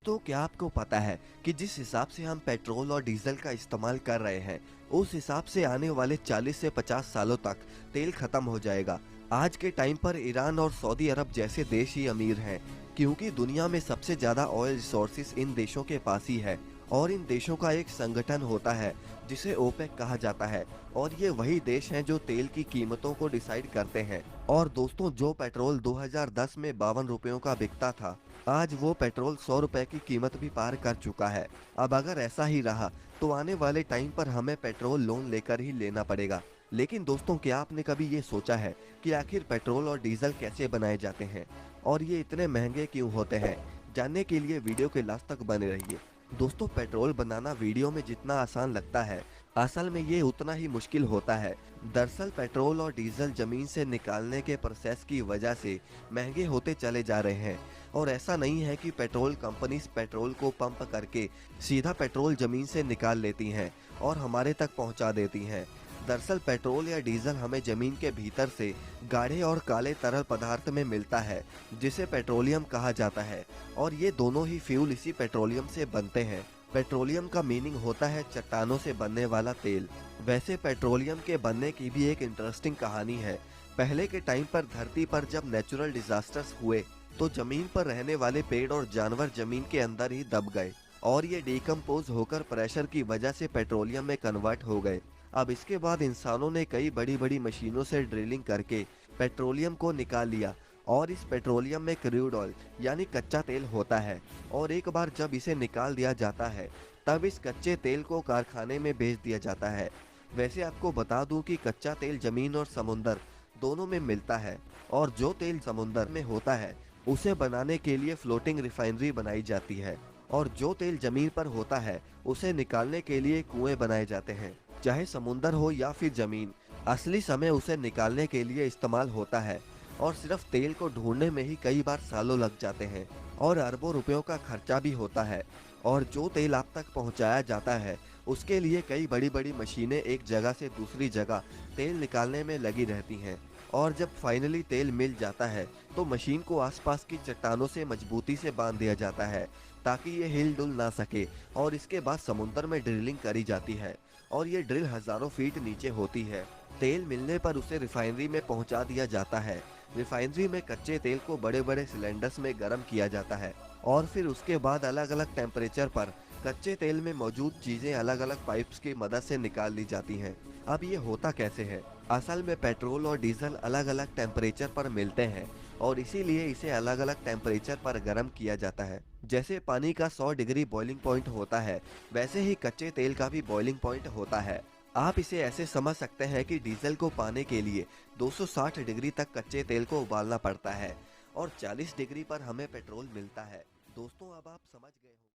दोस्तों, क्या आपको पता है कि जिस हिसाब से हम पेट्रोल और डीजल का इस्तेमाल कर रहे हैं, उस हिसाब से आने वाले 40 से 50 सालों तक तेल खत्म हो जाएगा। आज के टाइम पर ईरान और सऊदी अरब जैसे देश ही अमीर हैं, क्योंकि दुनिया में सबसे ज्यादा ऑयल रिसोर्सेज इन देशों के पास ही है। और इन देशों का एक संगठन होता है जिसे ओपेक कहा जाता है, और ये वही देश हैं जो तेल की कीमतों को डिसाइड करते हैं। और दोस्तों, जो पेट्रोल 2010 में 52 रुपयों का बिकता था, आज वो पेट्रोल 100 रुपए की कीमत भी पार कर चुका है। अब अगर ऐसा ही रहा तो आने वाले टाइम पर हमें पेट्रोल लोन लेकर ही लेना पड़ेगा। लेकिन दोस्तों, क्या आपने कभी ये सोचा है कि आखिर पेट्रोल और डीजल कैसे बनाए जाते हैं और ये इतने महंगे क्यों होते हैं? जानने के लिए वीडियो के लास्ट तक बने रहिए। दोस्तों, पेट्रोल बनाना वीडियो में जितना आसान लगता है, असल में ये उतना ही मुश्किल होता है। दरअसल पेट्रोल और डीजल जमीन से निकालने के प्रोसेस की वजह से महंगे होते चले जा रहे हैं। और ऐसा नहीं है कि पेट्रोल कंपनीज पेट्रोल को पंप करके सीधा पेट्रोल जमीन से निकाल लेती हैं और हमारे तक पहुंचा देती हैं। दरअसल पेट्रोल या डीजल हमें जमीन के भीतर से गाढ़े और काले तरल पदार्थ में मिलता है, जिसे पेट्रोलियम कहा जाता है। और ये दोनों ही फ्यूल इसी पेट्रोलियम से बनते हैं। पेट्रोलियम का मीनिंग होता है चट्टानों से बनने वाला तेल। वैसे पेट्रोलियम के बनने की भी एक इंटरेस्टिंग कहानी है। पहले के टाइम पर धरती पर जब नेचुरल डिजास्टर्स हुए तो जमीन पर रहने वाले पेड़ और जानवर जमीन के अंदर ही दब गए, और ये डिकम्पोज होकर प्रेशर की वजह से पेट्रोलियम में कन्वर्ट हो गए। अब इसके बाद इंसानों ने कई बड़ी बड़ी मशीनों से ड्रिलिंग करके पेट्रोलियम को निकाल लिया, और इस पेट्रोलियम में क्रूड ऑयल यानी कच्चा तेल होता है। और एक बार जब इसे निकाल दिया जाता है, तब इस कच्चे तेल को कारखाने में भेज दिया जाता है। वैसे आपको बता दूं कि कच्चा तेल जमीन और समुंदर दोनों में मिलता है, और जो तेल समुंदर में होता है उसे बनाने के लिए फ्लोटिंग रिफाइनरी बनाई जाती है, और जो तेल जमीन पर होता है उसे निकालने के लिए कुएं बनाए जाते हैं। चाहे समुंदर हो या फिर जमीन, असली समय उसे निकालने के लिए इस्तेमाल होता है। और सिर्फ तेल को ढूंढने में ही कई बार सालों लग जाते हैं और अरबों रुपयों का खर्चा भी होता है। और जो तेल आप तक पहुंचाया जाता है, उसके लिए कई बड़ी बड़ी मशीनें एक जगह से दूसरी जगह तेल निकालने में लगी रहती हैं। और जब फाइनली तेल मिल जाता है तो मशीन को आसपास की चट्टानों से मजबूती से बांध दिया जाता है ताकि ये हिल डुल ना सके। और इसके बाद समुद्र में ड्रिलिंग करी जाती है, और ये ड्रिल हजारों फीट नीचे होती है। तेल मिलने पर उसे रिफाइनरी में पहुंचा दिया जाता है। रिफाइनरी में कच्चे तेल को बड़े बड़े सिलेंडर्स में गर्म किया जाता है, और फिर उसके बाद अलग अलग टेम्परेचर पर कच्चे तेल में मौजूद चीजें अलग अलग पाइप्स की मदद से निकाल ली जाती हैं। अब ये होता कैसे है? असल में पेट्रोल और डीजल अलग अलग टेम्परेचर पर मिलते हैं, और इसीलिए इसे अलग अलग टेम्परेचर पर गर्म किया जाता है। जैसे पानी का 100 डिग्री बॉइलिंग पॉइंट होता है, वैसे ही कच्चे तेल का भी बॉइलिंग पॉइंट होता है। आप इसे ऐसे समझ सकते हैं कि डीजल को पाने के लिए 260 डिग्री तक कच्चे तेल को उबालना पड़ता है, और 40 डिग्री पर हमें पेट्रोल मिलता है। दोस्तों, अब आप समझ गए हो।